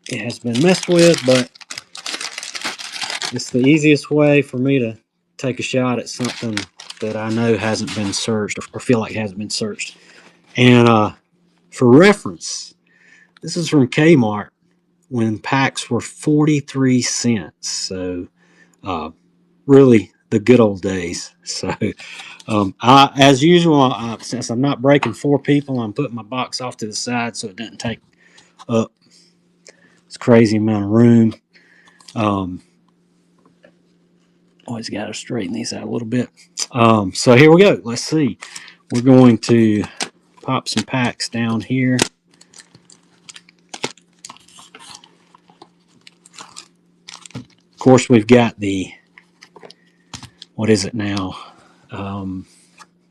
it has been messed with, but it's the easiest way for me to take a shot at something that I know hasn't been searched or feel like hasn't been searched. And for reference, this is from Kmart when packs were 43 cents. So really the good old days. So as usual, since I'm not breaking four people, I'm putting my box off to the side so it doesn't take up this crazy amount of room. Always got to straighten these out a little bit. So here we go. Let's see. We're going to pop some packs down here. Of course, we've got the, what is it now?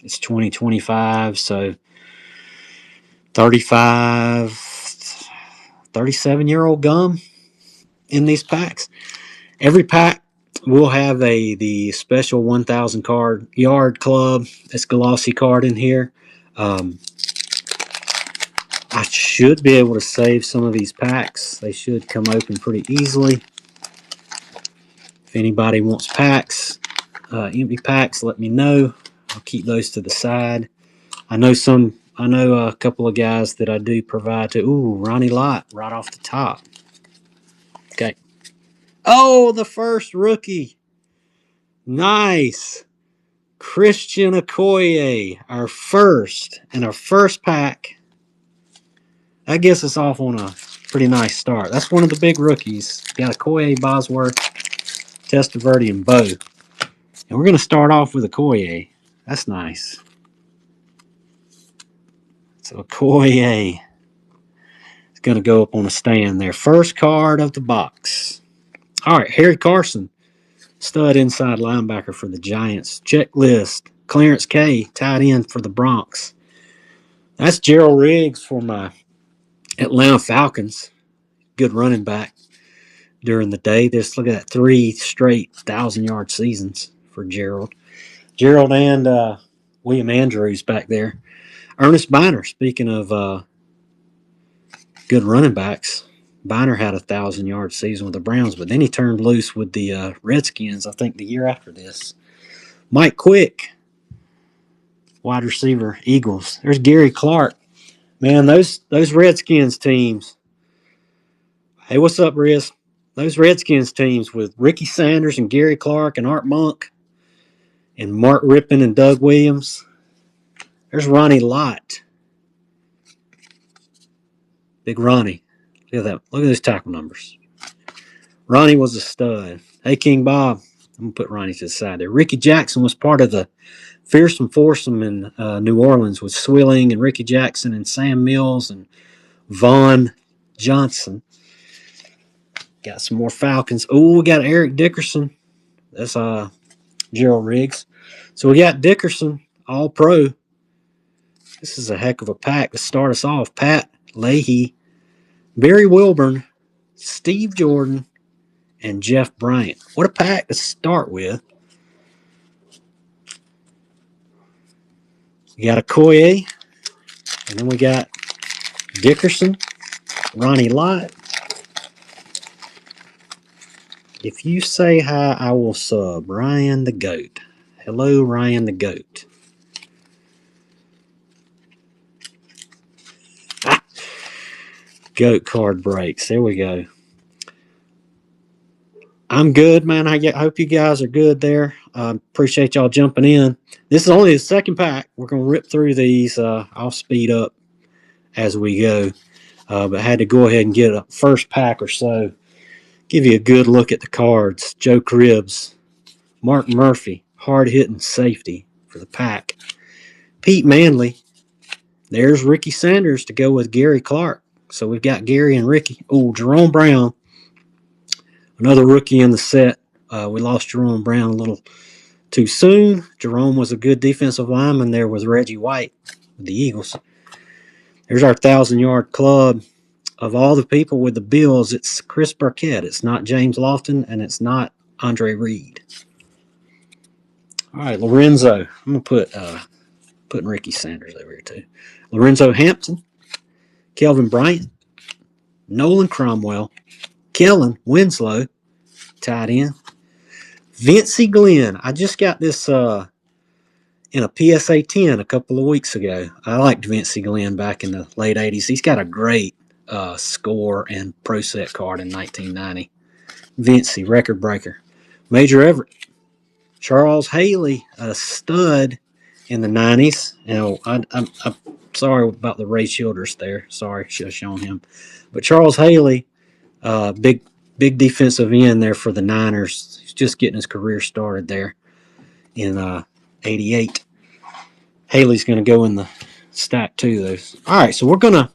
It's 2025, so 35, 37-year-old gum in these packs. Every pack will have the special 1,000 card yard club. It's glossy card in here. I should be able to save some of these packs. They should come open pretty easily. If anybody wants packs, empty packs, let me know. I'll keep those to the side. I know a couple of guys that I do provide to. Ooh, Ronnie Lott right off the top. Okay. Oh, the first rookie. Nice. Christian Okoye, our first pack. That gets us off on a pretty nice start. That's one of the big rookies. Got Okoye, Bosworth, Testaverde, and Bo. And we're going to start off with Okoye. That's nice. So Okoye is going to go up on a stand there. First card of the box. All right, Harry Carson, stud inside linebacker for the Giants. Checklist, Clarence K, tight end for the Bronx. That's Gerald Riggs for my Atlanta Falcons. Good running back during the day. Just look at that, 3 straight 1,000-yard seasons for Gerald. Gerald and William Andrews back there. Ernest Biner, speaking of good running backs, Biner had a 1,000-yard season with the Browns, but then he turned loose with the Redskins, I think, the year after this. Mike Quick, wide receiver, Eagles. There's Gary Clark. Man, those Redskins teams. Hey, what's up, Riz? Those Redskins teams with Ricky Sanders and Gary Clark and Art Monk and Mark Rippon and Doug Williams. There's Ronnie Lott. Big Ronnie. Look at that. Look at those tackle numbers. Ronnie was a stud. Hey, King Bob. I'm going to put Ronnie to the side there. Ricky Jackson was part of the fearsome foursome in New Orleans with Swilling and Ricky Jackson and Sam Mills and Vaughn Johnson. Got some more Falcons. Oh, we got Eric Dickerson. That's Gerald Riggs. So we got Dickerson, all pro. This is a heck of a pack to start us off. Pat Leahy, Barry Wilburn, Steve Jordan, and Jeff Bryant. What a pack to start with. We got Okoye, and then we got Dickerson, Ronnie Lott. If you say hi, I will sub. Ryan the Goat. Hello, Ryan the Goat. Goat card breaks. There we go. I'm good, man. I hope you guys are good there. Appreciate y'all jumping in. This is only the second pack. We're going to rip through these. I'll speed up as we go. But I had to go ahead and get a first pack or so. Give you a good look at the cards. Joe Cribbs, Mark Murphy, hard-hitting safety for the pack. Pete Manley. There's Ricky Sanders to go with Gary Clark. So we've got Gary and Ricky. Oh, Jerome Brown, another rookie in the set. We lost Jerome Brown a little too soon. Jerome was a good defensive lineman there with Reggie White with the Eagles. There's our 1,000-yard club. Of all the people with the Bills, it's Chris Burkett. It's not James Lofton, and it's not Andre Reed. All right, Lorenzo. I'm going to putting Ricky Sanders over here too. Lorenzo Hampton, Kelvin Bryant, Nolan Cromwell, Kellen Winslow, tight end. Vincey Glenn. I just got this in a PSA 10 a couple of weeks ago. I liked Vincey Glenn back in the late 80s. He's got a great score and pro set card in 1990. Vincey, record breaker. Major Everett. Charles Haley, a stud in the 90s. You know, I'm sorry about the Ray Childress there. Sorry, should have shown him. But Charles Haley, big defensive end there for the Niners. He's just getting his career started there in 88. Haley's going to go in the stack too, though. All right, so we're going to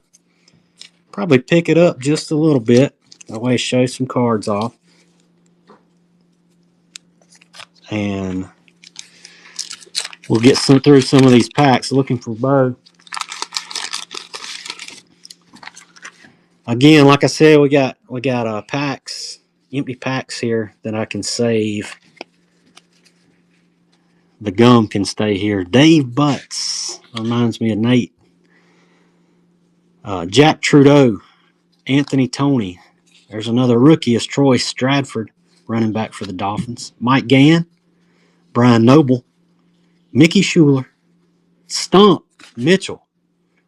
probably pick it up just a little bit. That way, show some cards off. And we'll get through some of these packs. Looking for Bo. Again, like I said, we got packs, empty packs here that I can save. The gum can stay here. Dave Butts reminds me of Nate. Jack Trudeau, Anthony Toney. There's another rookie, is Troy Stratford, running back for the Dolphins. Mike Gann, Brian Noble, Mickey Schuler, Stump Mitchell,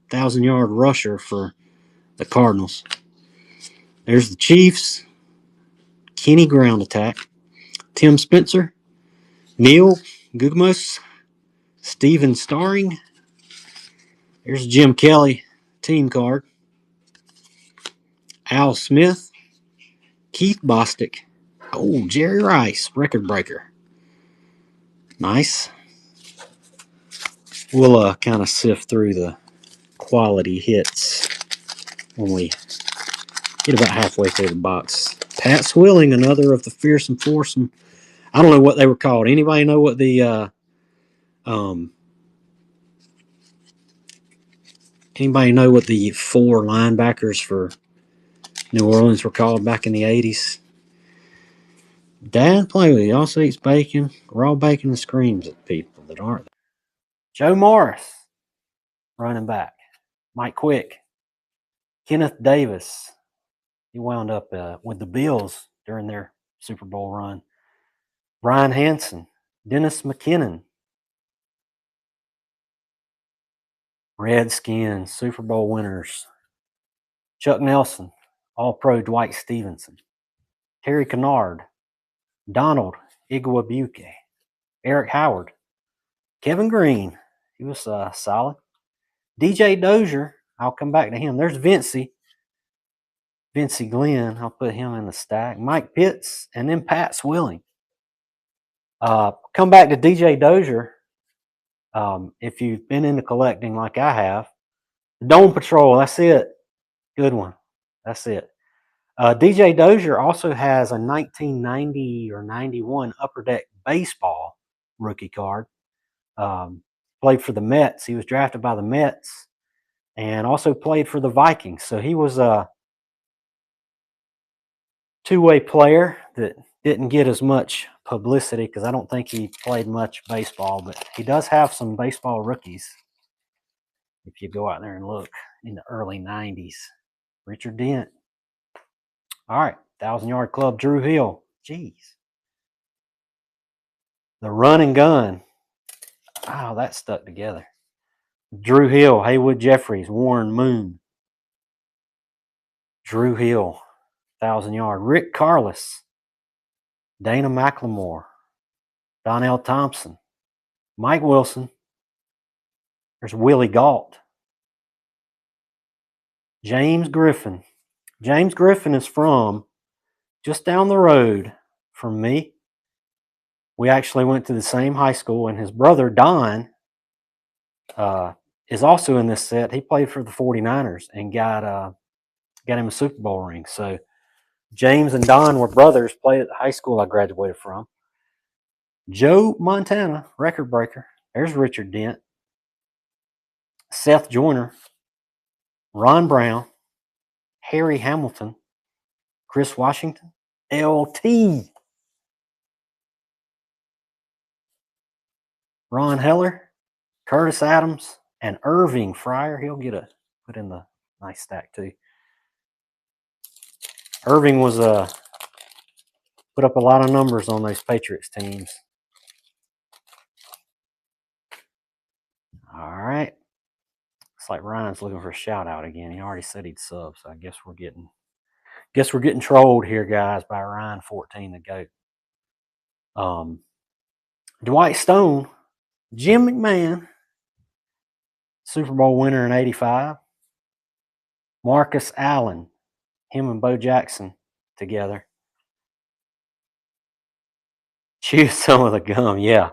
1,000-yard rusher for the Cardinals. There's the Chiefs, Kenny Ground Attack, Tim Spencer, Neil Gugmos, Steven Starring. There's Jim Kelly, team card. Al Smith, Keith Bostic. Oh, Jerry Rice, record breaker. Nice. We'll kind of sift through the quality hits when we get about halfway through the box. Pat Swilling, another of the fearsome foursome. I don't know what they were called. Anybody know what the anybody know what the four linebackers for New Orleans were called back in the 80s? Dad play with you. Also eats bacon, raw bacon, and screams at people that aren't there. Joe Morris, running back. Mike Quick, Kenneth Davis. He wound up with the Bills during their Super Bowl run. Brian Hansen, Dennis McKinnon. Redskins, Super Bowl winners. Chuck Nelson, All-Pro Dwight Stevenson. Terry Kennard, Donald Iguabuke. Eric Howard, Kevin Green. He was solid. DJ Dozier, I'll come back to him. There's Vincey Glenn. I'll put him in the stack. Mike Pitts, and then Pat Swilling. Come back to DJ Dozier. If you've been into collecting like I have, Dome Patrol, that's it. Good one. That's it. DJ Dozier also has a 1990 or 91 Upper Deck Baseball rookie card. Played for the Mets. He was drafted by the Mets and also played for the Vikings. So he was a two-way player that didn't get as much publicity because I don't think he played much baseball, but he does have some baseball rookies. If you go out there and look in the early 90s. Richard Dent. All right, 1,000-yard club, Drew Hill. Jeez. The run and gun. Oh, that stuck together. Drew Hill, Haywood Jeffries, Warren Moon. Drew Hill, 1,000-yard. Rick Carlos, Dana McLemore, Donnell Thompson, Mike Wilson. There's Willie Galt. James Griffin. James Griffin is from just down the road from me. We actually went to the same high school, and his brother, Don, is also in this set. He played for the 49ers and got him a Super Bowl ring. So James and Don were brothers, played at the high school I graduated from. Joe Montana, record breaker. There's Richard Dent. Seth Joyner, Ron Brown, Harry Hamilton, Chris Washington, LT. Ron Heller, Curtis Adams, and Irving Fryer. He'll get put in the nice stack too. Irving was put up a lot of numbers on those Patriots teams. All right. Looks like Ryan's looking for a shout out again. He already said he'd sub, so I guess we're getting trolled here, guys, by Ryan 14 the GOAT. Dwight Stone, Jim McMahon, Super Bowl winner in '85. Marcus Allen, him and Bo Jackson together. Chew some of the gum, yeah.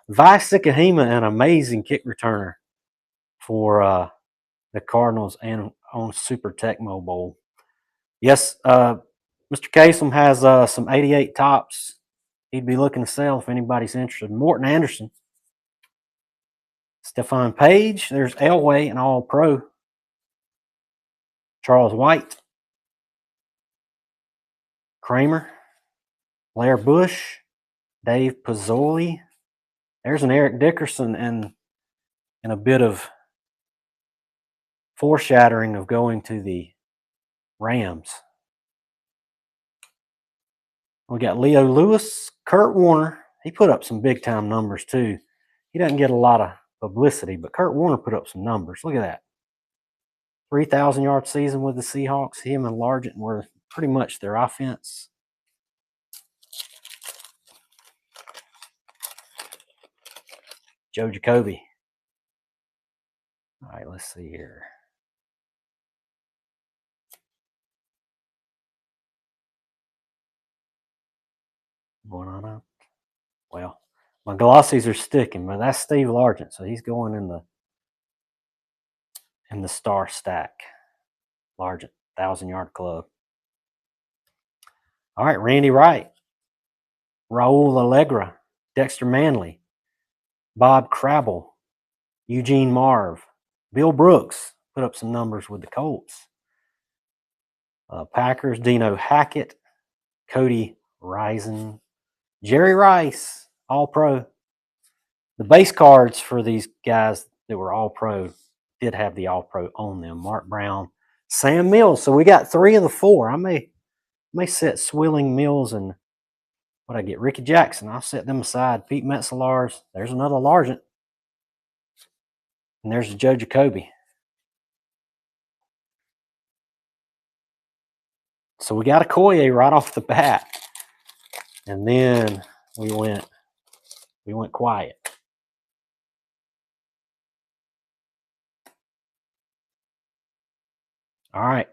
Vi Sikahema, an amazing kick returner for the Cardinals and on Super Tecmo Bowl. Yes, Mr. Kasem has some 88 tops he'd be looking to sell if anybody's interested. Morton Anderson, Stephon Page, there's Elway, an All-Pro. Charles White, Kramer, Blair Bush, Dave Pizzoli. There's an Eric Dickerson and a bit of foreshadowing of going to the Rams. We got Leo Lewis, Kurt Warner. He put up some big-time numbers, too. He doesn't get a lot of publicity, but Kurt Warner put up some numbers. Look at that. 3,000-yard season with the Seahawks. Him and Largent were pretty much their offense. Joe Jacoby. All right, let's see here. Well, my glossies are sticking, but that's Steve Largent, so he's going in the star stack. Largent, 1,000-yard club. All right, Randy Wright, Raul Allegra, Dexter Manley, Bob Crabble, Eugene Marv, Bill Brooks put up some numbers with the Colts. Packers, Dino Hackett, Cody Risen, Jerry Rice, All-Pro. The base cards for these guys that were All-Pro did have the All-Pro on them. Mark Brown, Sam Mills. So we got 3 of the 4. I may set Swilling, Mills, and what I get, Ricky Jackson. I'll set them aside. Pete Metzelaars. There's another Largent. And there's the Joe Jacoby. So we got a Koye right off the bat. And then we went quiet. All right.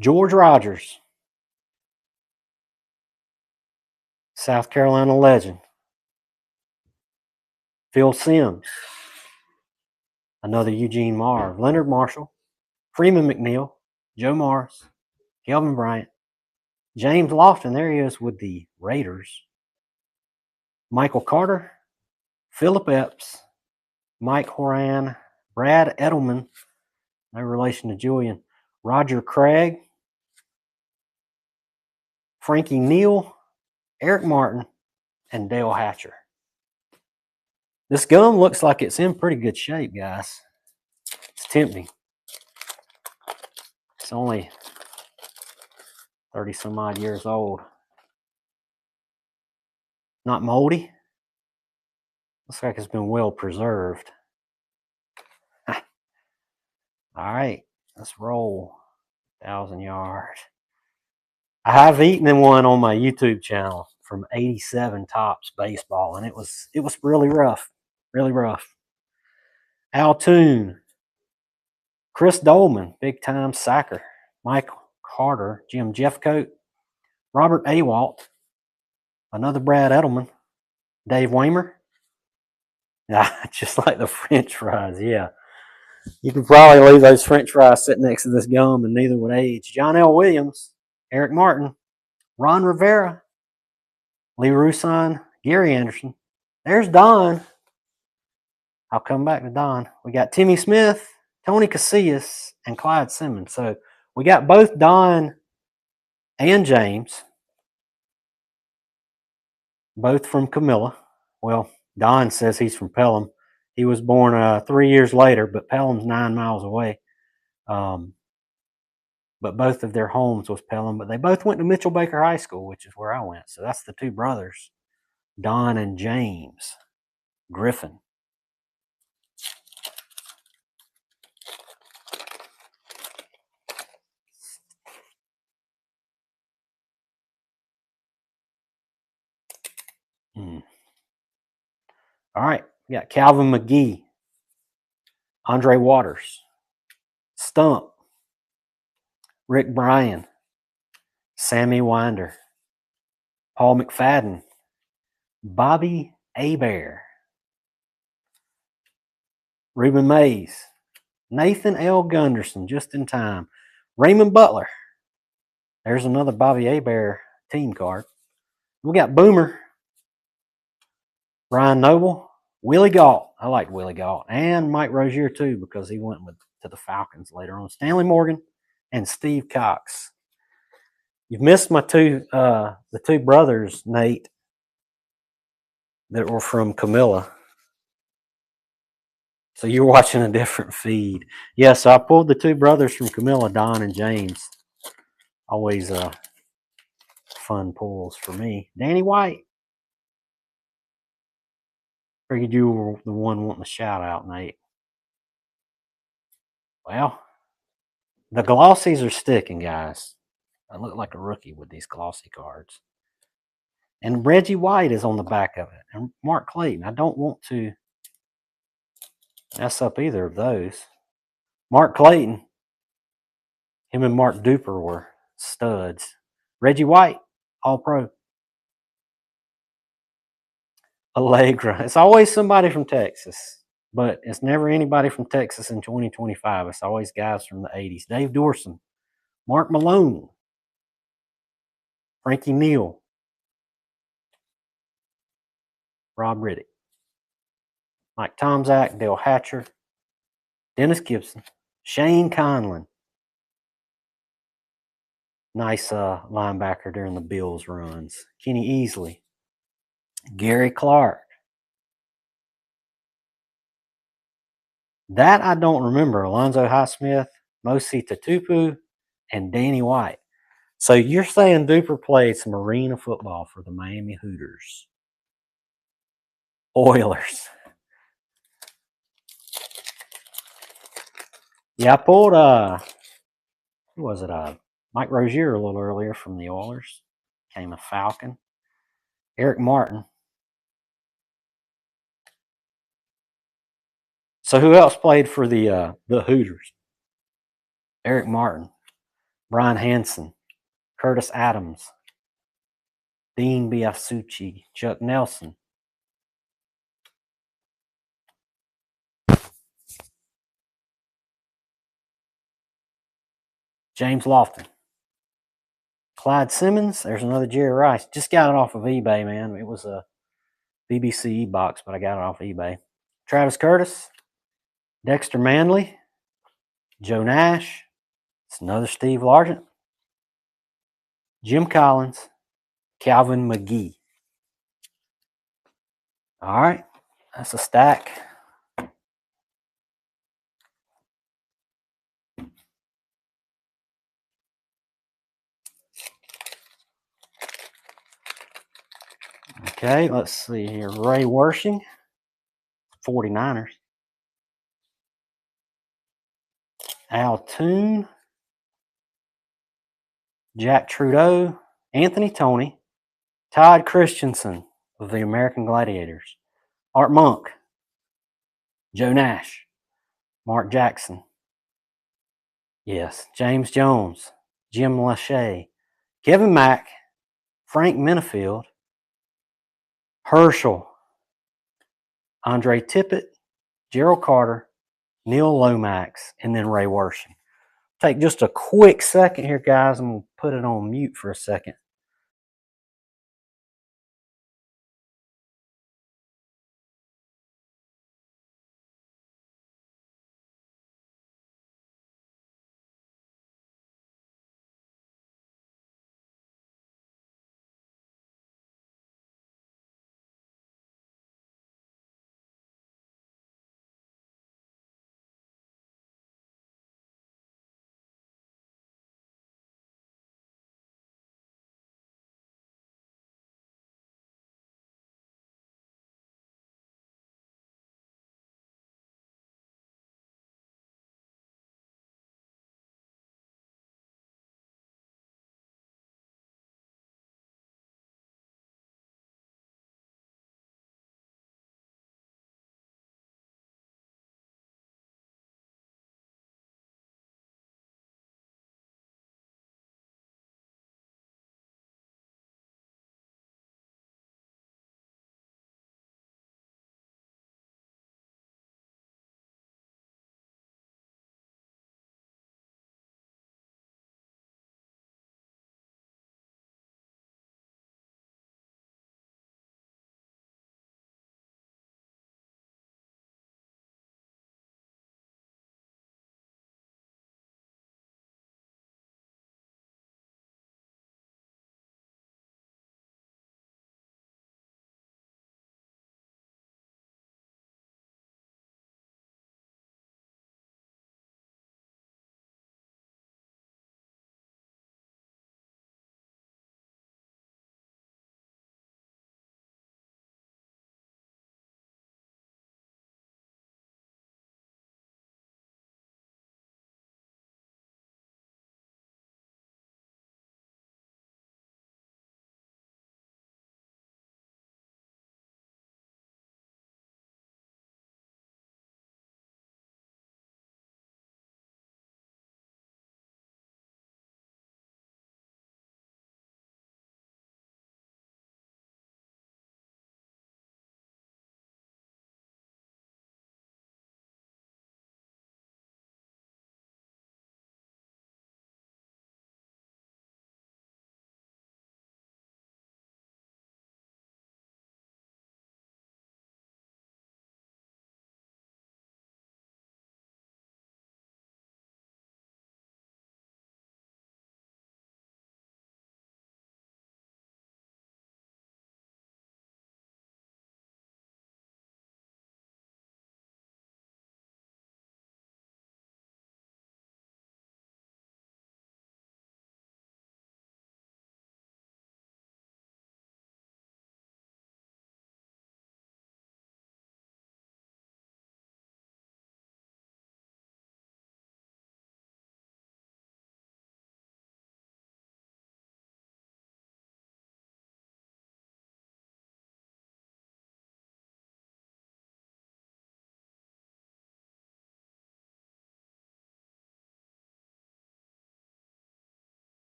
George Rogers, South Carolina legend. Phil Simms, another Eugene Marv. Leonard Marshall, Freeman McNeil, Joe Morris, Kelvin Bryant, James Lofton. There he is with the Raiders. Michael Carter, Philip Epps, Mike Horan, Brad Edelman, no relation to Julian, Roger Craig, Frankie Neal, Eric Martin, and Dale Hatcher. This gum looks like it's in pretty good shape, guys. It's tempting. It's only 30-some odd years old. Not moldy. Looks like it's been well preserved. All right, let's roll. 1,000-yard. I have eaten one on my YouTube channel from '87 Topps Baseball, and it was really rough. Really rough. Al Toon, Chris Dolman, big-time sacker. Mike Carter, Jim Jeffcoat, Robert Awalt, another Brad Edelman, Dave Weimer. Yeah, just like the French fries, yeah. You could probably leave those French fries sitting next to this gum and neither would age. John L. Williams, Eric Martin, Ron Rivera, Lee Rusan, Gary Anderson. There's Don. I'll come back to Don. We got Timmy Smith, Tony Casillas, and Clyde Simmons. So we got both Don and James, both from Camilla. Well, Don says he's from Pelham. He was born 3 years later, but Pelham's 9 miles away. but both of their homes was Pelham. But they both went to Mitchell Baker High School, which is where I went. So that's the two brothers, Don and James Griffin. Hmm. All right, we got Calvin McGee, Andre Waters, Stump, Rick Bryan, Sammy Winder, Paul McFadden, Bobby Abear, Reuben Mays, Nathan L. Gunderson, just in time, Raymond Butler. There's another Bobby Abear team card. We got Boomer, Ryan Noble, Willie Gault. I like Willie Gault, and Mike Rozier too because he went to the Falcons later on. Stanley Morgan and Steve Cox. You've missed my the two brothers, Nate, that were from Camilla. So you're watching a different feed. Yeah, so I pulled the two brothers from Camilla, Don and James. Always fun pulls for me. Danny White. Figured you were the one wanting a shout out, Nate. Well, the glossies are sticking, guys. I look like a rookie with these glossy cards. And Reggie White is on the back of it. And Mark Clayton. I don't want to mess up either of those. Mark Clayton. Him and Mark Duper were studs. Reggie White, all pro. Allegra. It's always somebody from Texas, but it's never anybody from Texas in 2025. It's always guys from the 80s. Dave Dorson, Mark Malone, Frankie Neal, Rob Riddick, Mike Tomczak, Dale Hatcher, Dennis Gibson, Shane Conlon. Nice linebacker during the Bills runs. Kenny Easley, Gary Clark. That I don't remember. Alonzo Highsmith, Mosi Tatupu, and Danny White. So you're saying Duper played some arena football for the Miami Hooters. Oilers. Yeah, I pulled who was it? Mike Rozier a little earlier from the Oilers. Came a Falcon. Eric Martin. So who else played for the Hooters? Eric Martin, Brian Hansen, Curtis Adams, Dean Biasucci, Chuck Nelson. James Lofton. Clyde Simmons. There's another Jerry Rice. Just got it off of eBay, man. It was a BBC box, but I got it off eBay. Travis Curtis. Dexter Manley. Joe Nash. It's another Steve Largent. Jim Collins. Calvin McGee. All right. That's a stack. Okay, let's see here. Ray Wershing, 49ers. Al Toon, Jack Trudeau, Anthony Toney, Todd Christensen of the American Gladiators, Art Monk, Joe Nash, Mark Jackson, yes, James Jones, Jim Lachey, Kevin Mack, Frank Minifield, Herschel, Andre Tippett, Gerald Carter, Neil Lomax, and then Ray Wershing. Take just a quick second here, guys. I'm going to put it on mute for a second.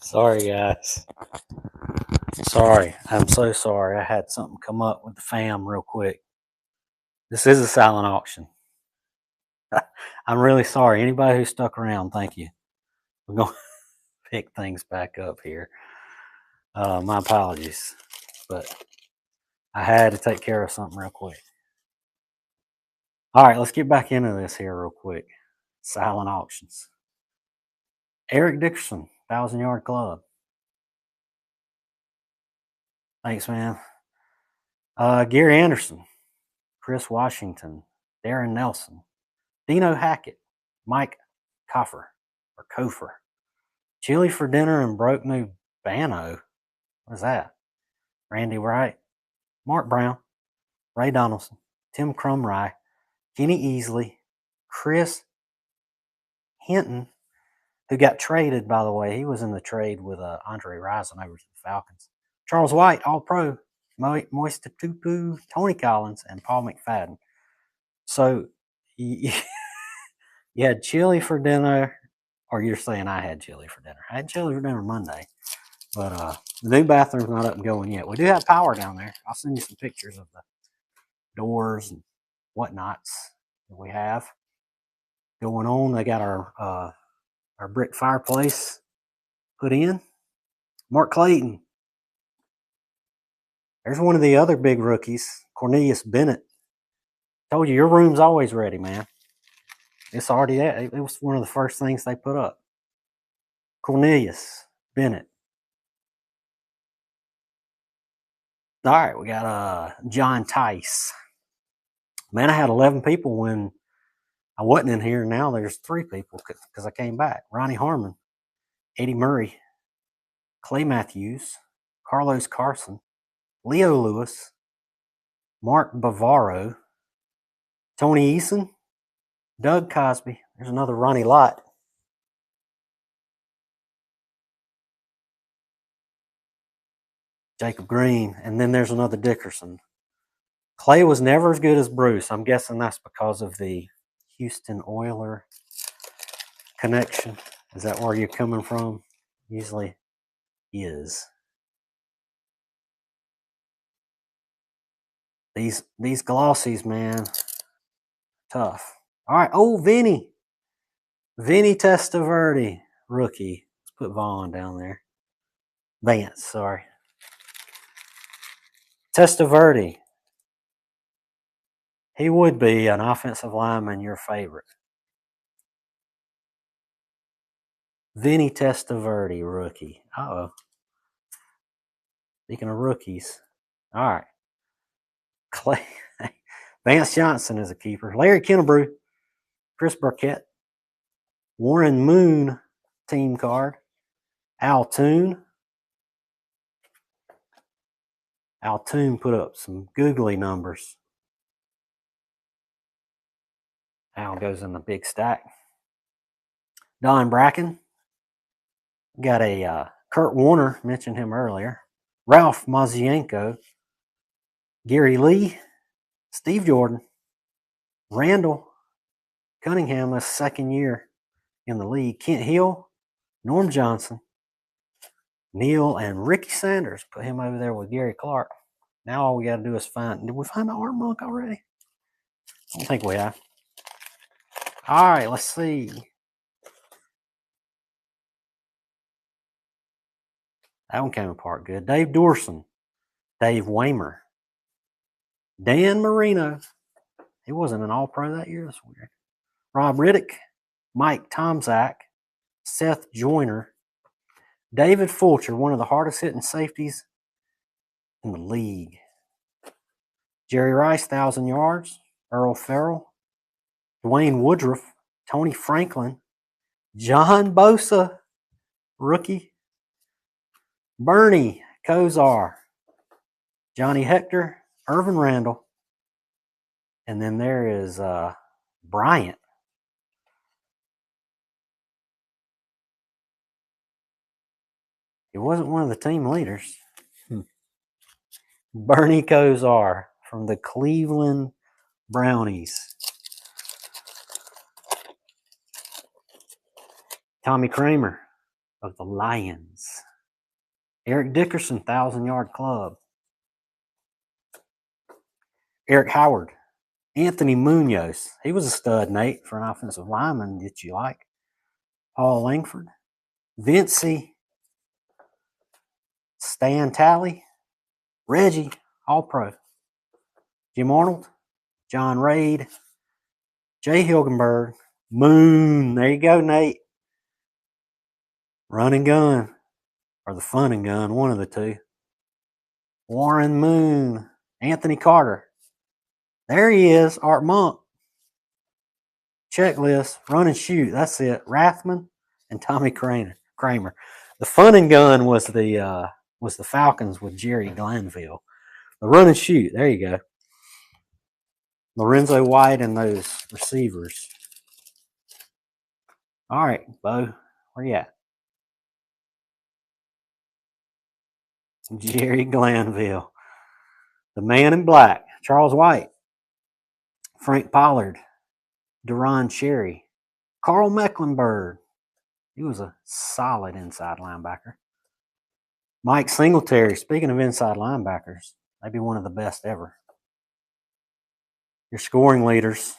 Sorry, guys. Sorry. I'm so sorry. I had something come up with the fam real quick. This is a silent auction. I'm really sorry. Anybody who stuck around, thank you. We're going to pick things back up here. My apologies. But I had to take care of something real quick. All right, let's get back into this here real quick. Silent auctions. Eric Dickerson, 1,000-Yard Club. Thanks, man. Gary Anderson, Chris Washington, Darren Nelson, Dino Hackett, Mike Coffer or Kofer, Chili for Dinner and Broke New Bano. What is that? Randy Wright, Mark Brown, Ray Donaldson, Tim Crumry, Kenny Easley, Chris Hinton, who got traded, by the way. He was in the trade with Andre Rison over to the Falcons. Charles White, All-Pro, Moist Tupu, Tony Collins, and Paul McFadden. So you had chili for dinner, or you're saying I had chili for dinner. I had chili for dinner Monday, but the new bathroom's not up and going yet. We do have power down there. I'll send you some pictures of the doors and whatnots that we have going on. They got our brick fireplace put in. Mark Clayton. There's one of the other big rookies, Cornelius Bennett. Told you, your room's always ready, man. It's already there. It was one of the first things they put up. Cornelius Bennett. All right, we got John Tice. Man, I had 11 people when I wasn't in here. Now there's 3 people because I came back. Ronnie Harmon, Eddie Murray, Clay Matthews, Carlos Carson, Leo Lewis, Mark Bavaro, Tony Eason, Doug Cosby. There's another Ronnie Lott. Jacob Green. And then there's another Dickerson. Clay was never as good as Bruce. I'm guessing that's because of the Houston Oiler connection. Is that where you're coming from? Usually is. These glossies, man, tough. All right. Oh, Vinny Testaverde, rookie. Let's put Vaughn down there. Vance, sorry. Testaverde. He would be an offensive lineman, your favorite. Vinny Testaverde, rookie. Uh-oh. Speaking of rookies. All right. Clay. Vance Johnson is a keeper. Larry Kennebrew. Chris Burkett. Warren Moon, team card. Al Toon. Al Toon put up some googly numbers. Al goes in the big stack. Don Bracken. Got a Kurt Warner, mentioned him earlier. Ralph Mazienko. Gary Lee. Steve Jordan. Randall Cunningham, his second year in the league. Kent Hill. Norm Johnson. Neil and Ricky Sanders. Put him over there with Gary Clark. Now all we got to do is find. Did we find the Art Monk already? I don't think we have. All right, let's see. That one came apart good. Dave Dorson. Dave Waymer. Dan Marino. He wasn't an All-Pro that year. That's weird. Rob Riddick. Mike Tomczak. Seth Joyner. David Fulcher, one of the hardest hitting safeties in the league. Jerry Rice, 1,000 yards. Earl Farrell. Dwayne Woodruff. Tony Franklin. John Bosa, rookie. Bernie Kosar. Johnny Hector. Irvin Randall. And then there is Bryant. He wasn't one of the team leaders. Bernie Kosar from the Cleveland Brownies. Tommy Kramer of the Lions. Eric Dickerson, 1,000-yard club. Eric Howard. Anthony Munoz. He was a stud, Nate, for an offensive lineman that you like. Paul Langford. Vincey. Stan Talley. Reggie, All-Pro. Jim Arnold. John Raid. Jay Hilgenberg. Moon. There you go, Nate. Run and gun. Or the fun and gun, one of the two. Warren Moon. Anthony Carter. There he is, Art Monk. Checklist, run and shoot. That's it. Rathman and Tommy Kramer. The fun and gun was the Falcons with Jerry Glanville. The run and shoot. There you go. Lorenzo White and those receivers. All right, Bo, where you at? Jerry Glanville. The man in black. Charles White. Frank Pollard. Deron Cherry. Carl Mecklenburg. He was a solid inside linebacker. Mike Singletary, speaking of inside linebackers, maybe one of the best ever. Your scoring leaders,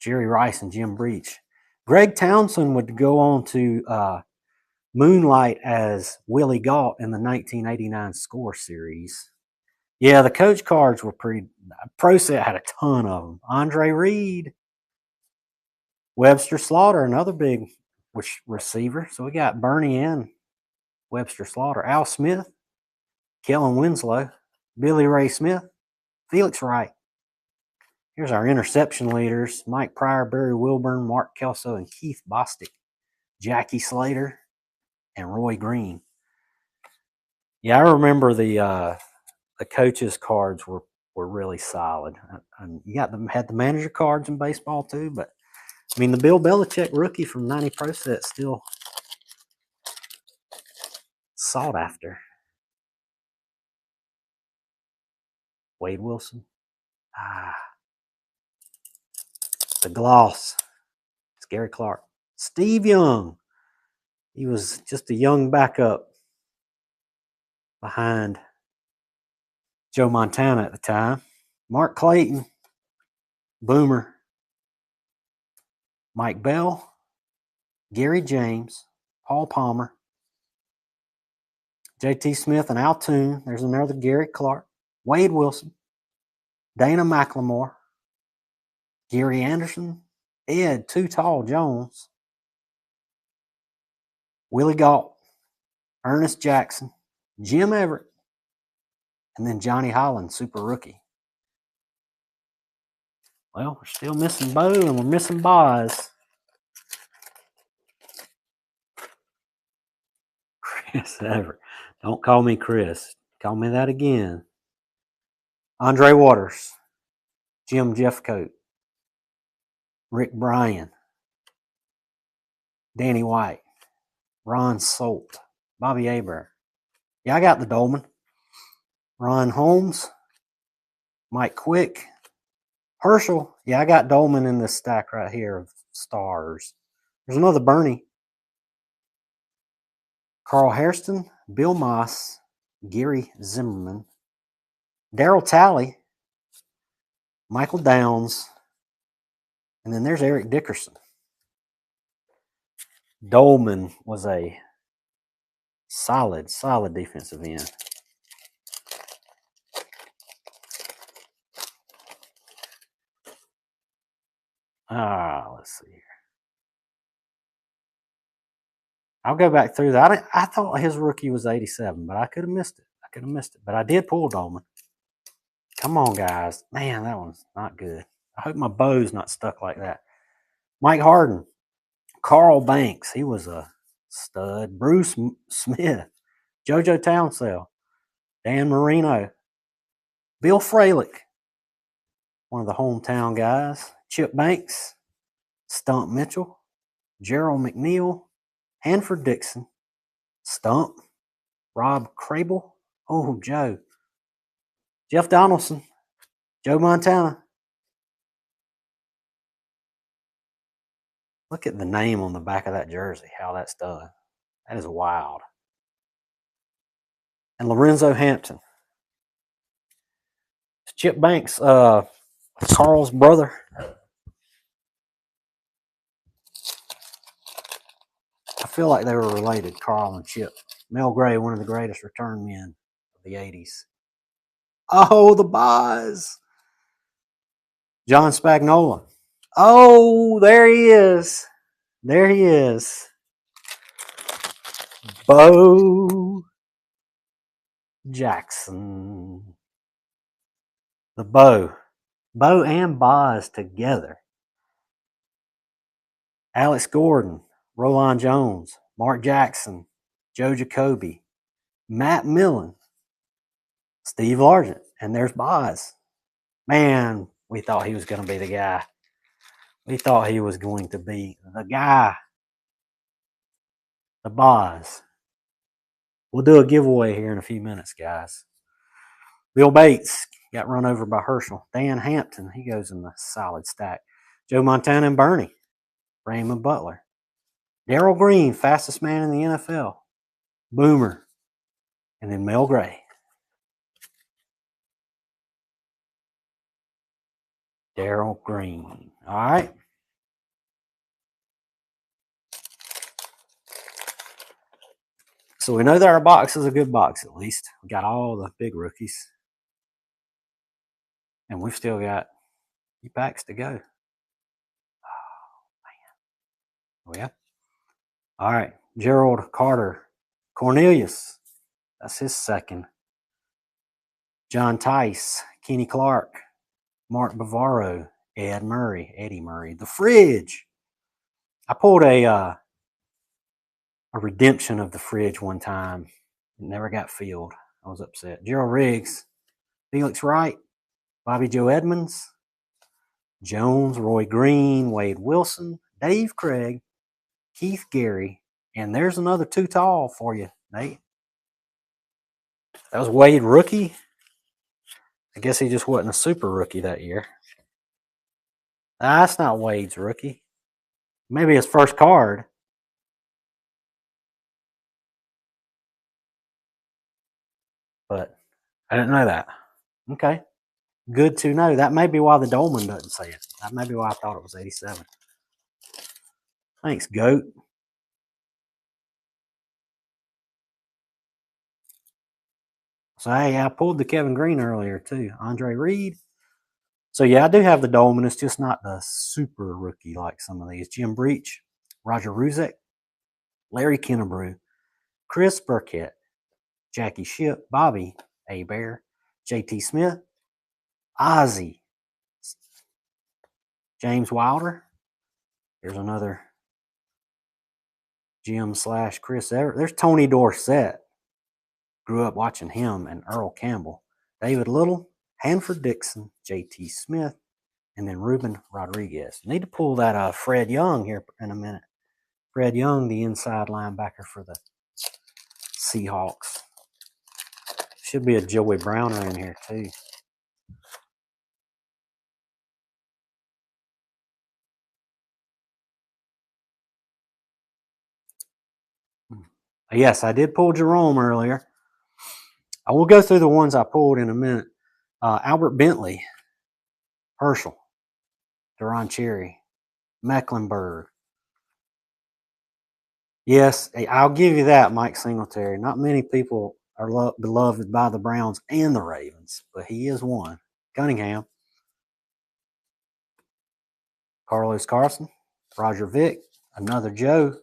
Jerry Rice and Jim Breach. Greg Townsend would go on to moonlight as Willie Galt in the 1989 Score Series. Yeah, the coach cards were pretty. Pro Set had a ton of them. Andre Reed. Webster Slaughter, another big receiver. So we got Bernie and Webster Slaughter. Al Smith. Kellen Winslow. Billy Ray Smith. Felix Wright. Here's our interception leaders. Mike Pryor, Barry Wilburn, Mark Kelso, and Keith Bostic. Jackie Slater and Roy Green. Yeah, I remember the coaches' cards were really solid. And you had the manager cards in baseball too, but I mean the Bill Belichick rookie from 90 Pro Set still sought after. Wade Wilson. The gloss. It's Gary Clark. Steve Young. He was just a young backup behind Joe Montana at the time. Mark Clayton. Boomer. Mike Bell. Gary James. Paul Palmer. J.T. Smith and Al Toon. There's another Gary Clark. Wade Wilson. Dana McLemore. Gary Anderson. Ed Too Tall Jones. Willie Galt. Ernest Jackson. Jim Everett. And then Johnny Holland, super rookie. Well, we're still missing Bo and we're missing Boz. Chris Everett. Don't call me Chris. Call me that again. Andre Waters. Jim Jeffcoat. Rick Bryan. Danny White. Ron Solt. Bobby Aber. Yeah, I got the Dolman. Ron Holmes. Mike Quick. Herschel. Yeah, I got Dolman in this stack right here of stars. There's another Bernie. Carl Hairston. Bill Moss. Gary Zimmerman. Darryl Talley. Michael Downs. And then there's Eric Dickerson. Dolman was a solid defensive end. Let's see here. I'll go back through that. I thought his rookie was 87, but I could have missed it. But I did pull Dolman. Come on, guys. Man, that one's not good. I hope my bow's not stuck like that. Mike Harden. Carl Banks. He was a stud. Bruce Smith. JoJo Townsell. Dan Marino. Bill Fralick. One of the hometown guys. Chip Banks. Stump Mitchell. Gerald McNeil. Hanford Dixon. Stump. Rob Crable. Oh, Joe. Jeff Donaldson. Joe Montana. Look at the name on the back of that jersey, how that's done. That is wild. And Lorenzo Hampton. Chip Banks, Carl's brother. I feel like they were related, Carl and Chip. Mel Gray, one of the greatest return men of the 80s. Oh, the Boz. John Spagnola. Oh, there he is. There he is. Bo Jackson. The Bo. Bo and Boz together. Alex Gordon, Roland Jones, Mark Jackson, Joe Jacoby, Matt Millen, Steve Largent, and there's Boz. Man, we thought he was going to be the guy. We thought he was going to be the guy. The Boz. We'll do a giveaway here in a few minutes, guys. Bill Bates got run over by Herschel. Dan Hampton, he goes in the solid stack. Joe Montana and Bernie. Raymond Butler. Darryl Green, fastest man in the NFL. Boomer. And then Mel Gray. Darryl Green. All right. So we know that our box is a good box, at least. We got all the big rookies. And we've still got few packs to go. Oh, man. Oh, yeah. All right. Gerald Carter. Cornelius. That's his second. John Tice. Kenny Clark. Mark Bavaro. Eddie Murray. The Fridge. I pulled a redemption of the Fridge one time. It never got filled. I was upset. Gerald Riggs. Felix Wright. Bobby Joe Edmonds. Jones, Roy Green, Wade Wilson, Dave Craig, Keith Gary, and there's another too tall for you, Nate. That was Wade rookie. I guess he just wasn't a super rookie that year. That's not Wade's rookie. Maybe his first card. But I didn't know that. Okay. Good to know. That may be why the Dolman doesn't say it. That may be why I thought it was 87. Thanks, Goat. So, hey, I pulled the Kevin Green earlier, too. Andre Reed. So, yeah, I do have the Dolman. It's just not the super rookie like some of these. Jim Breach, Roger Ruzek, Larry Kennebrew, Chris Burkett, Jackie Ship, Bobby Bear, J.T. Smith, Ozzy, James Wilder. Here's another Jim / Chris Everett. There's Tony Dorsett. Grew up watching him and Earl Campbell. David Little, Hanford Dixon, J.T. Smith, and then Ruben Rodriguez. Need to pull that Fred Young here in a minute. Fred Young, the inside linebacker for the Seahawks. Should be a Joey Browner in here too. Yes, I did pull Jerome earlier. I will go through the ones I pulled in a minute. Albert Bentley, Herschel, Duron Cherry, Mecklenburg. Yes, I'll give you that, Mike Singletary. Not many people are beloved by the Browns and the Ravens, but he is one. Cunningham, Carlos Carson, Roger Vick, another Joe,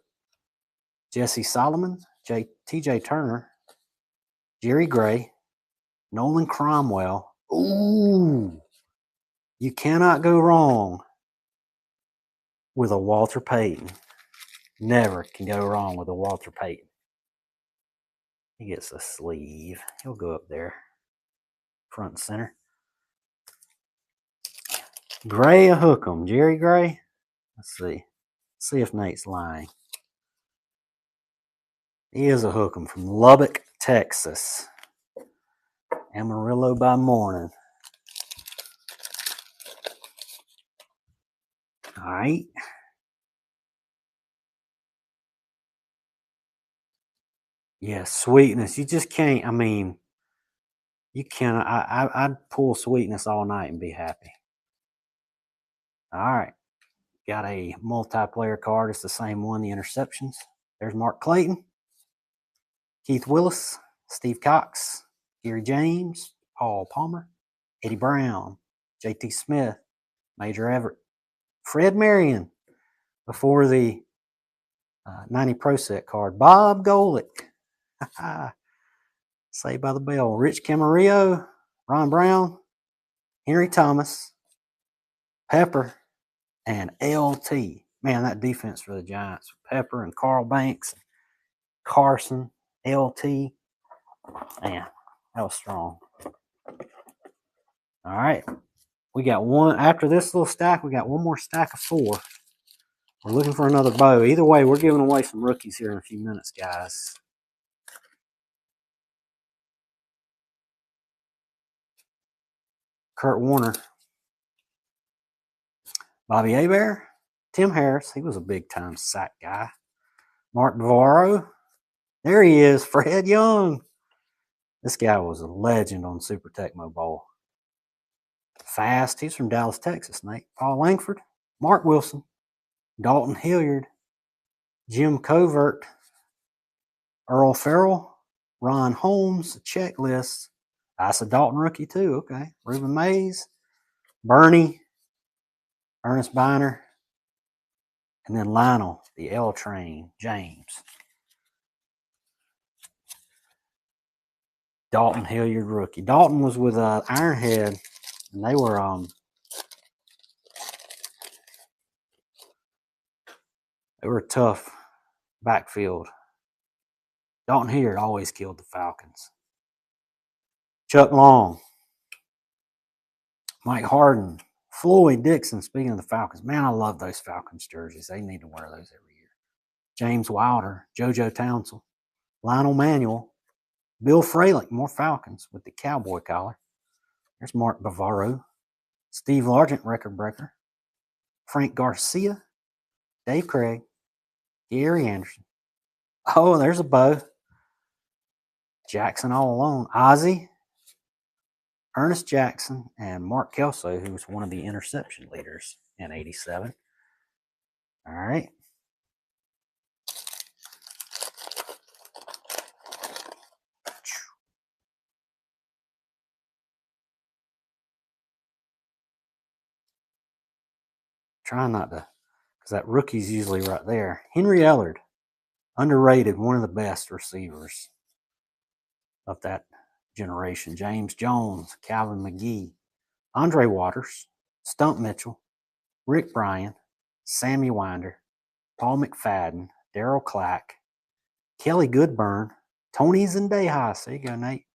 Jesse Solomon, T.J. Turner, Jerry Gray, Nolan Cromwell. Ooh, you cannot go wrong with a Walter Payton. Never can go wrong with a Walter Payton. He gets a sleeve. He'll go up there, front and center. Gray a Hookem. Jerry Gray. Let's see. Let's see if Nate's lying. He is a Hookem from Lubbock, Texas. Amarillo by morning. All right. Yeah, sweetness. You just can't. I mean, you can't. I'd pull sweetness all night and be happy. All right. Got a multiplayer card. It's the same one, the interceptions. There's Mark Clayton, Keith Willis, Steve Cox, Gary James, Paul Palmer, Eddie Brown, JT Smith, Major Everett, Fred Marion before the 90 Pro Set card, Bob Golick, Saved by the Bell, Rich Camarillo, Ron Brown, Henry Thomas, Pepper, and LT. Man, that defense for the Giants. Pepper and Carl Banks, Carson, LT. Man, that was strong. All right. We got one. After this little stack, we got one more stack of 4. We're looking for another bow. Either way, we're giving away some rookies here in a few minutes, guys. Kurt Warner, Bobby Hebert, Tim Harris. He was a big-time sack guy. Mark Navarro. There he is, Fred Young. This guy was a legend on Super Tecmo Bowl. Fast. He's from Dallas, Texas, Nate. Paul Langford, Mark Wilson, Dalton Hilliard, Jim Covert, Earl Farrell, Ron Holmes, checklist. That's a Dalton rookie too. Okay. Reuben Mays, Bernie, Ernest Biner, and then Lionel, the L Train, James. Dalton Hilliard rookie. Dalton was with Ironhead, and they were a tough backfield. Dalton Hilliard always killed the Falcons. Chuck Long, Mike Harden, Floyd Dixon. Speaking of the Falcons, man, I love those Falcons jerseys. They need to wear those every year. James Wilder, JoJo Townsend, Lionel Manuel, Bill Fralick, more Falcons with the cowboy collar. There's Mark Bavaro, Steve Largent, record breaker, Frank Garcia, Dave Craig, Gary Anderson. Oh, there's a bow. Jackson all alone. Ozzie, Ernest Jackson, and Mark Kelso, who was one of the interception leaders in '87. All right. Trying not to, because that rookie's usually right there. Henry Ellard, underrated, one of the best receivers of that generation. James Jones, Calvin McGee, Andre Waters, Stump Mitchell, Rick Bryan, Sammy Winder, Paul McFadden, Daryl Clack, Kelly Goodburn, Tony Zendejas. There you go, Nate.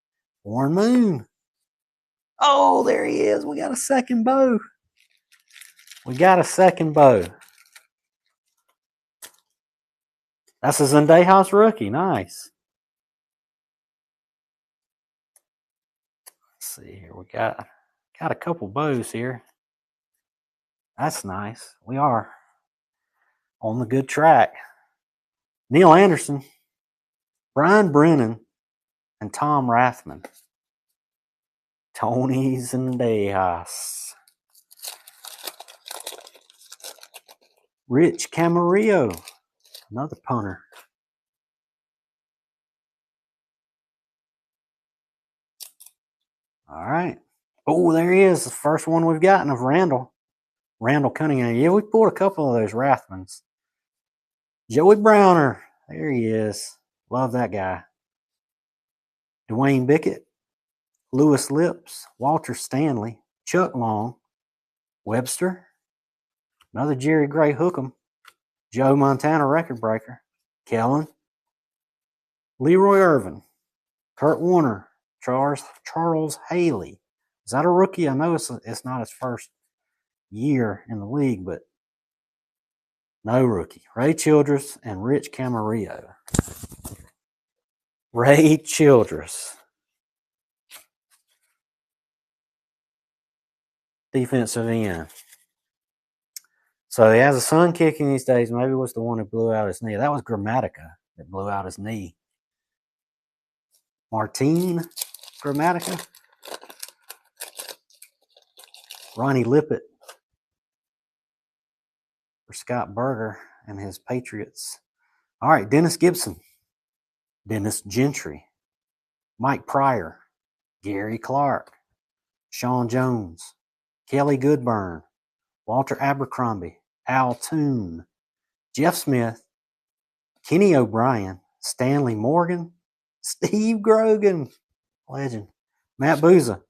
Warren Moon. Oh, there he is. We got a second bow. That's a Zendejas rookie. Nice. Let's see here. We got a couple bows here. That's nice. We are on the good track. Neil Anderson, Brian Brennan, and Tom Rathman. Tony Zendejas. Rich Camarillo, another punter. All right. Oh, there he is. The first one we've gotten of Randall. Randall Cunningham. Yeah, we pulled a couple of those Rathmans. Joey Browner. There he is. Love that guy. Dwayne Bickett, Lewis Lips, Walter Stanley, Chuck Long, Webster, another Jerry Gray Hookem, Joe Montana record breaker, Kellen, Leroy Irvin, Kurt Warner, Charles Haley. Is that a rookie? I know it's not his first year in the league, but no rookie. Ray Childress and Rich Camarillo. Ray Childress. Defensive end. So he has a son kicking these days. Maybe it was the one who blew out his knee. That was Grammatica that blew out his knee Martine Grammatica. Ronnie Lippett for Scott Berger and his Patriots. All right, Dennis Gibson, Dennis Gentry, Mike Pryor, Gary Clark, Sean Jones, Kelly Goodburn, Walter Abercrombie, Al Toon, Jeff Smith, Kenny O'Brien, Stanley Morgan, Steve Grogan, legend, Matt Booza,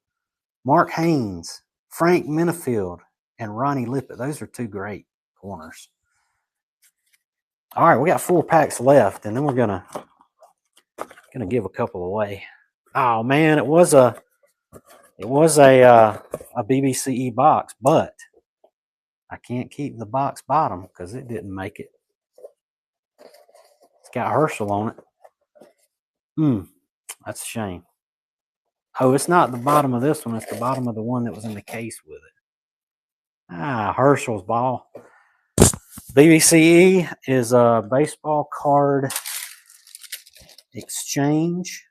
Mark Haynes, Frank Minifield, and Ronnie Lippett. Those are two great corners. All right, we got 4 packs left, and then we're gonna give a couple away. Oh man, it was a BBCE box, but I can't keep the box bottom because it didn't make it. It's got Herschel on it. That's a shame. Oh, it's not the bottom of this one. It's the bottom of the one that was in the case with it. Herschel's ball. BBCE is a baseball card exchange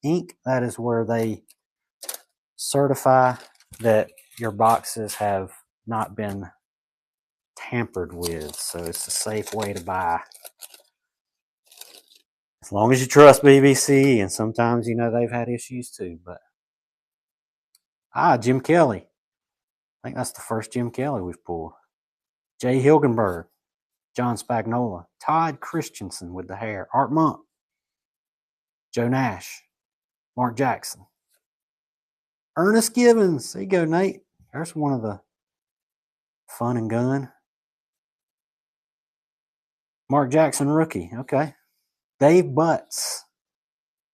Inc. That is where they certify that your boxes have not been tampered with. So it's a safe way to buy. As long as you trust BBC, and sometimes, they've had issues too. But Jim Kelly. I think that's the first Jim Kelly we've pulled. Jay Hilgenberg, John Spagnola, Todd Christensen with the hair, Art Monk, Joe Nash, Mark Jackson, Ernest Gibbons. There you go, Nate. There's one of the fun and gun. Mark Jackson, rookie. Okay. Dave Butts,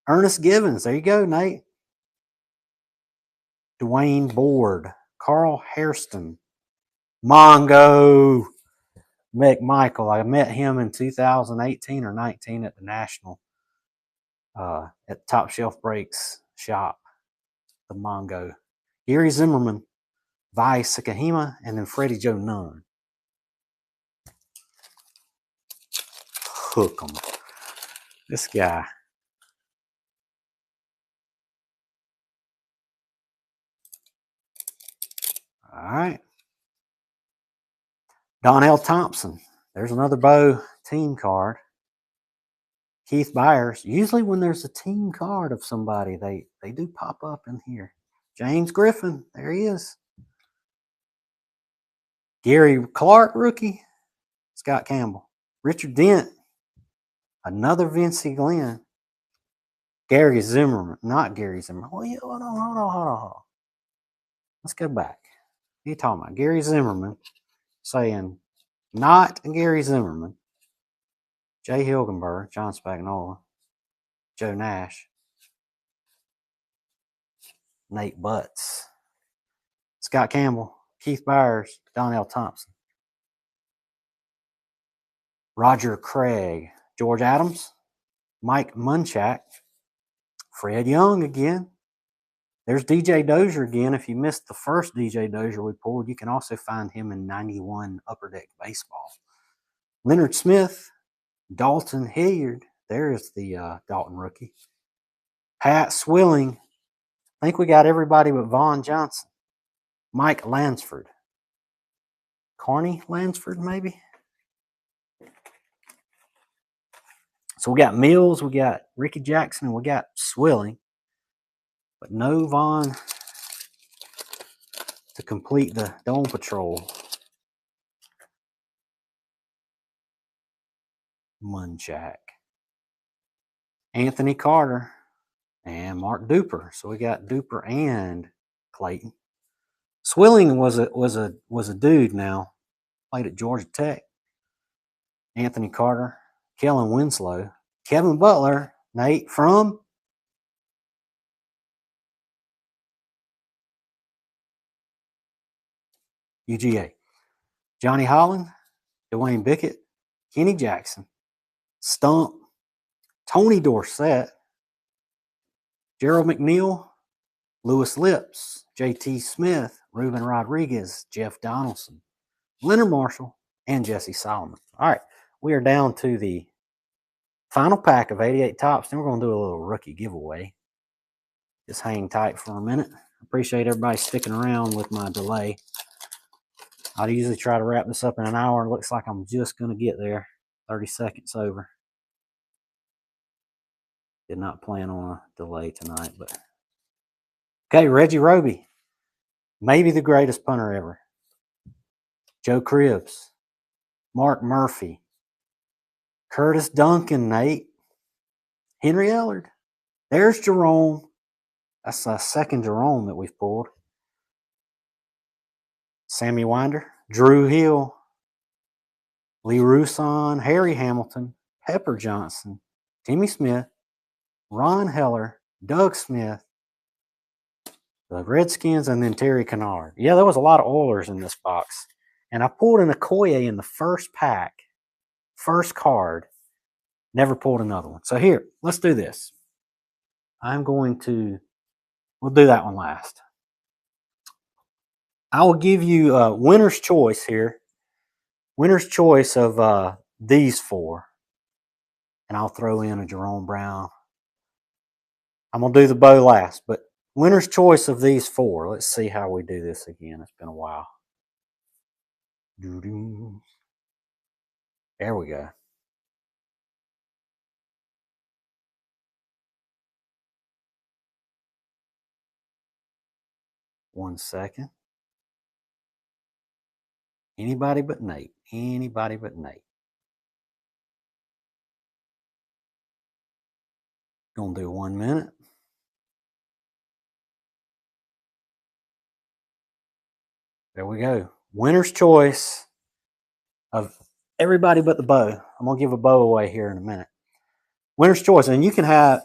Ernest Gibbons. There you go, Nate. Dwayne Board, Carl Hairston, Mongo McMichael. I met him in 2018 or 19 at the National, at Top Shelf Breaks shop, the Mongo. Gary Zimmerman, Vi Sakahima, and then Freddie Joe Nunn. Hook 'em. This guy. All right. Donnell Thompson. There's another Bo team card. Keith Byers. Usually when there's a team card of somebody, they do pop up in here. James Griffin. There he is. Gary Clark, rookie. Scott Campbell. Richard Dent. Another Vincey Glenn. Gary Zimmerman. Not Gary Zimmerman. Well, yeah, hold on. Let's go back. What are you talking about? Gary Zimmerman saying not Gary Zimmerman. Jay Hilgenberg, John Spagnola, Joe Nash, Nate Butts, Scott Campbell, Keith Byers, Donnell Thompson, Roger Craig, George Adams, Mike Munchak, Fred Young again. There's DJ Dozier again. If you missed the first DJ Dozier we pulled, you can also find him in 91 Upper Deck Baseball. Leonard Smith, Dalton Hilliard. There's the Dalton rookie. Pat Swilling. I think we got everybody but Vaughn Johnson. Mike Lansford. Carney Lansford, maybe? So we got Mills, we got Ricky Jackson, and we got Swilling. But no Vaughn to complete the Dome Patrol. Munchak. Anthony Carter and Mark Duper. So we got Duper and Clayton. Swilling was a dude now. Played at Georgia Tech. Anthony Carter, Kellen Winslow, Kevin Butler, Nate from UGA. Johnny Holland, Dwayne Bickett, Kenny Jackson, Stump, Tony Dorsett, Gerald McNeil, Lewis Lips, JT Smith, Ruben Rodriguez, Jeff Donaldson, Leonard Marshall, and Jesse Solomon. All right, we are down to the final pack of 88 Tops. Then we're going to do a little rookie giveaway. Just hang tight for a minute. Appreciate everybody sticking around with my delay. I'd usually try to wrap this up in an hour. Looks like I'm just going to get there. 30 seconds over. Did not plan on a delay tonight, but okay. Reggie Roby, maybe the greatest punter ever. Joe Cribbs, Mark Murphy, Curtis Duncan, Nate, Henry Ellard. There's Jerome. That's a second Jerome that we've pulled. Sammy Winder, Drew Hill, Lee Rusan, Harry Hamilton, Pepper Johnson, Timmy Smith, Ron Heller, Doug Smith, the Redskins, and then Terry Kennard. Yeah, there was a lot of Oilers in this box. And I pulled an Okoye in the first pack, first card. Never pulled another one. So here, let's do this. We'll do that one last. I will give you a winner's choice here. Winner's choice of these four. And I'll throw in a Jerome Brown. I'm going to do the bow last, but winner's choice of these four. Let's see how we do this again. It's been a while. There we go. One second. Anybody but Nate. Anybody but Nate. Gonna do 1 minute. There we go. Winner's choice of everybody but the bow. I'm gonna give a bow away here in a minute. Winner's choice, and you can have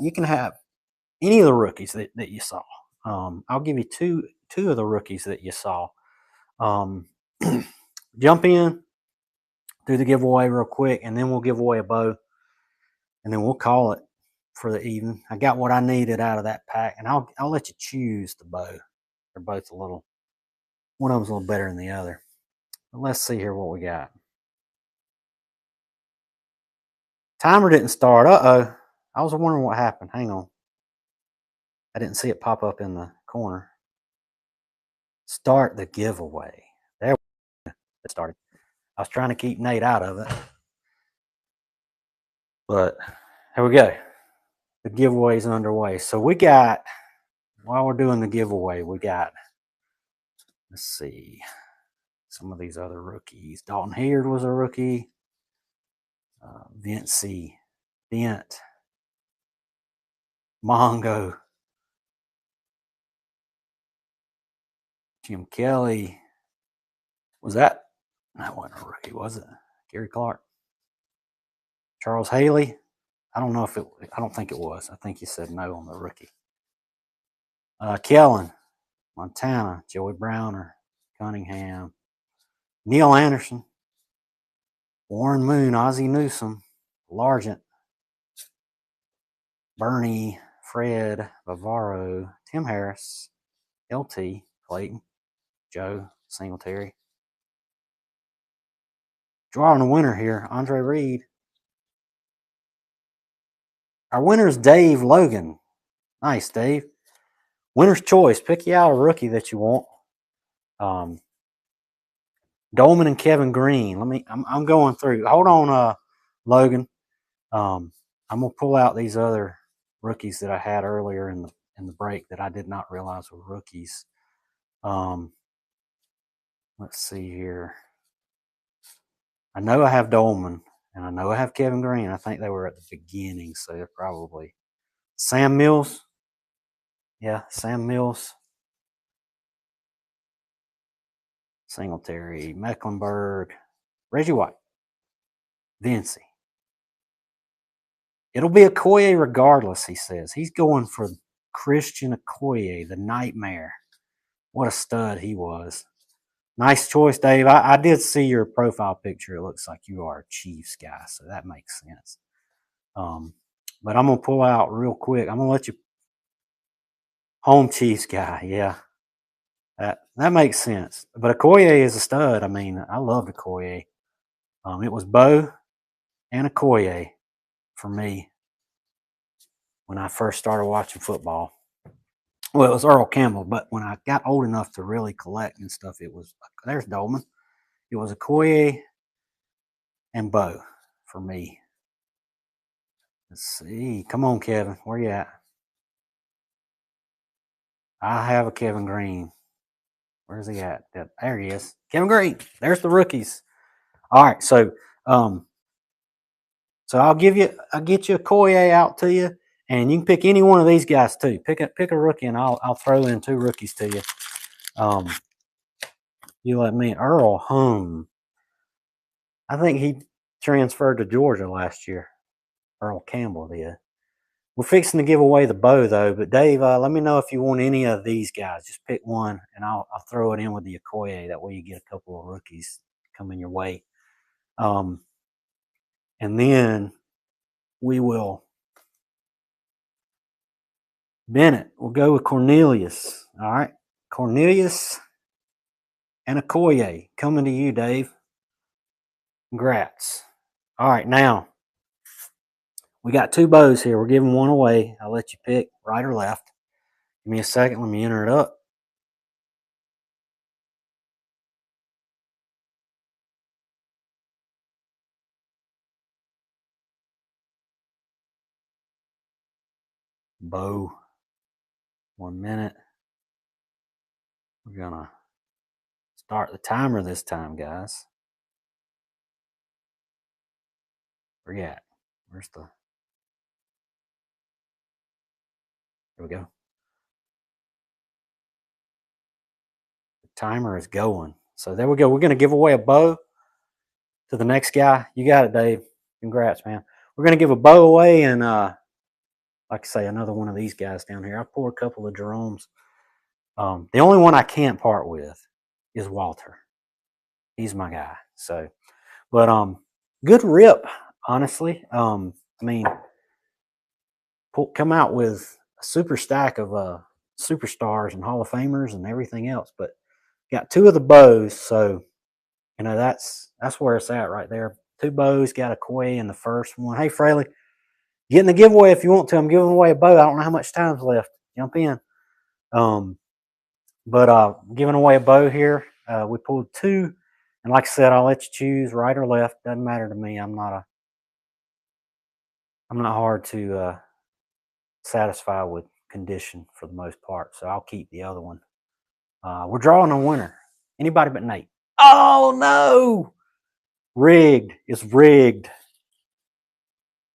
any of the rookies that you saw. I'll give you two of the rookies that you saw. Jump in, do the giveaway real quick, and then we'll give away a bow, and then we'll call it for the evening. I got what I needed out of that pack, and I'll let you choose the bow. They're both one of them's a little better than the other. But let's see here what we got. Timer didn't start. Uh-oh. I was wondering what happened. Hang on. I didn't see it pop up in the corner. Start the giveaway. There it started. I was trying to keep Nate out of it. But here we go. The giveaway's underway. So we got, while we're doing the giveaway, we got, let's see, some of these other rookies. Dalton Hayard was a rookie. Bent, Mongo, Jim Kelly. That wasn't a rookie, was it? Gary Clark. Charles Haley. I don't think it was. I think you said no on the rookie. Kellen, Montana, Joey Browner, Cunningham, Neil Anderson, Warren Moon, Ozzie Newsome, Largent, Bernie, Fred, Bavaro, Tim Harris, LT, Clayton, Joe, Singletary. Drawing a winner here, Andre Reed. Our winner is Dave Logan. Nice, Dave. Winner's choice. Pick you out a rookie that you want. Dolman and Kevin Green. I'm going through. Hold on, Logan. I'm gonna pull out these other rookies that I had earlier in the break that I did not realize were rookies. Let's see here. I know I have Dolman, and I know I have Kevin Green. I think they were at the beginning, so they're probably Sam Mills. Yeah, Sam Mills. Singletary, Mecklenburg, Reggie White, Vinci. It'll be Okoye regardless, he says. He's going for Christian Okoye, the nightmare. What a stud he was. Nice choice, Dave. I did see your profile picture. It looks like you are a Chiefs guy, so that makes sense. But I'm going to pull out real quick. I'm going to let you home Chiefs guy. Yeah. That makes sense. But Okoye is a stud. I mean, I loved Okoye. It was Bo and Okoye for me when I first started watching football. Well, it was Earl Campbell, but when I got old enough to really collect and stuff, it was there's Dolman. It was Okoye and Bo for me. Let's see. Come on, Kevin. Where you at? I have a Kevin Green. Where's he at? There he is. Kevin Green. There's the rookies. All right. Um, so I'll get you a Okoye out to you, and you can pick any one of these guys too. Pick a rookie, and I'll throw in 2 rookies to you. You let me. Earl Home. I think he transferred to Georgia last year. Earl Campbell did. We're fixing to give away the bow though, but Dave, let me know if you want any of these guys. Just pick one, and I'll throw it in with the Okoye. That way you get a couple of rookies coming your way. And then we will Bennett. We'll go with Cornelius. All right, Cornelius and Okoye coming to you, Dave. Congrats. All right, now we got 2 bows here. We're giving one away. I'll let you pick right or left. Give me a second. Let me enter it up. Bow. 1 minute. We're going to start the timer this time, guys. Where you at? Where's the... There we go. The timer is going. So there we go. We're going to give away a bow to the next guy. You got it, Dave. Congrats, man. We're going to give a bow away and, like I say, another one of these guys down here. I pulled a couple of Jerome's. The only one I can't part with is Walter. He's my guy. So, but good rip, honestly. I mean, come out with a super stack of superstars and Hall of Famers and everything else, but got 2 of the bows, so you know that's where it's at right there. 2 bows, got a Okoye in the first one. Hey Fraley, get in the giveaway if you want to. I'm giving away a bow. I don't know how much time's left. Jump in. But giving away a bow here. We pulled 2, and like I said, I'll let you choose right or left. Doesn't matter to me. I'm not hard to satisfy with condition for the most part, so I'll keep the other one. We're drawing a winner. Anybody but Nate. Oh no! Rigged. It's rigged.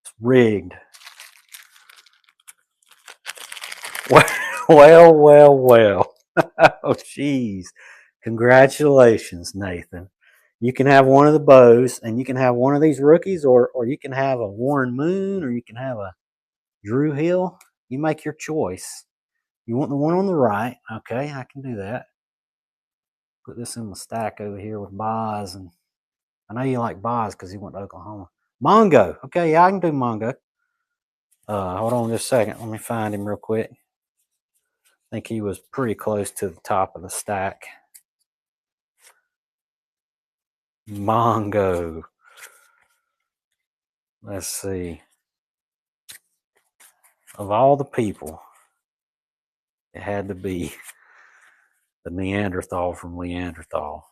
It's rigged. Well. Oh, jeez. Congratulations, Nathan. You can have one of the bows, and you can have one of these rookies, or you can have a Warren Moon, or you can have a Drew Hill. You make your choice. You want the one on the right. Okay, I can do that. Put this in the stack over here with Boz, and I know you like Boz because he went to Oklahoma. Mongo. Okay, yeah, I can do Mongo. Hold on just a second. Let me find him real quick. I think he was pretty close to the top of the stack. Mongo. Let's see. Of all the people, it had to be the Neanderthal from Neanderthal.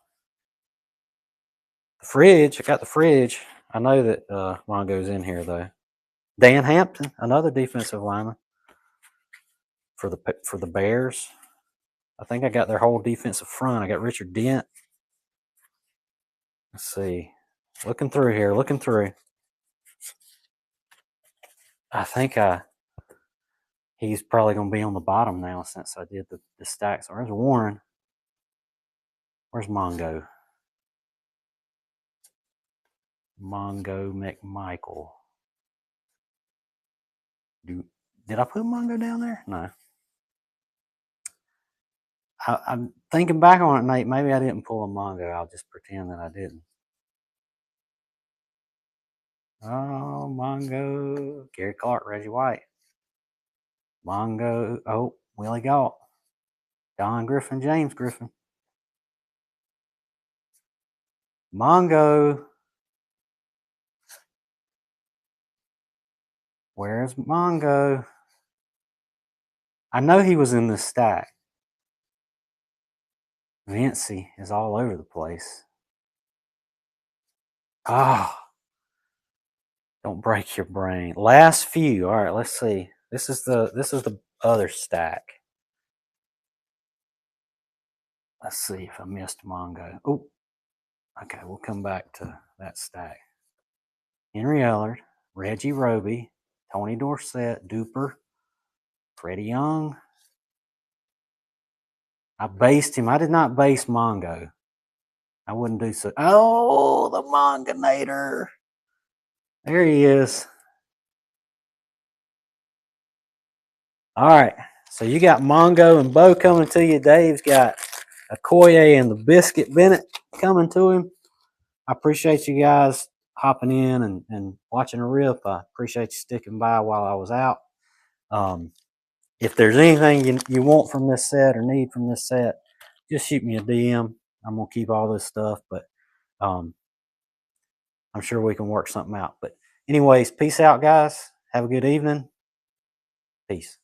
The fridge. I got the fridge. I know that Mongo's in here though. Dan Hampton, another defensive lineman for the Bears. I think I got their whole defensive front. I got Richard Dent. Let's see. Looking through here. Looking through. I think he's probably going to be on the bottom now since I did the stacks. Where's Warren? Where's Mongo? Mongo McMichael. Did I put Mongo down there? No. I'm thinking back on it, Nate. Maybe I didn't pull a Mongo. I'll just pretend that I didn't. Oh, Mongo. Gary Clark, Reggie White. Mongo. Oh, Willie Galt. Don Griffin, James Griffin. Mongo. Where's Mongo? I know he was in this stack. Vincey is all over the place. Ah, oh, don't break your brain. Last few. All right, let's see. This is the other stack. Let's see if I missed Mongo. Oh, okay, we'll come back to that stack. Henry Ellard, Reggie Roby, Tony Dorsett, Duper, Freddie Young. I based him. I did not base Mongo. I wouldn't do so. Oh, the Monganator. There he is. All right. So you got Mongo and Bo coming to you. Dave's got Okoye and the Biscuit Bennett coming to him. I appreciate you guys hopping in and watching a rip. I appreciate you sticking by while I was out. If there's anything you want from this set or need from this set, just shoot me a DM. I'm going to keep all this stuff, but I'm sure we can work something out. But anyways, peace out, guys. Have a good evening. Peace.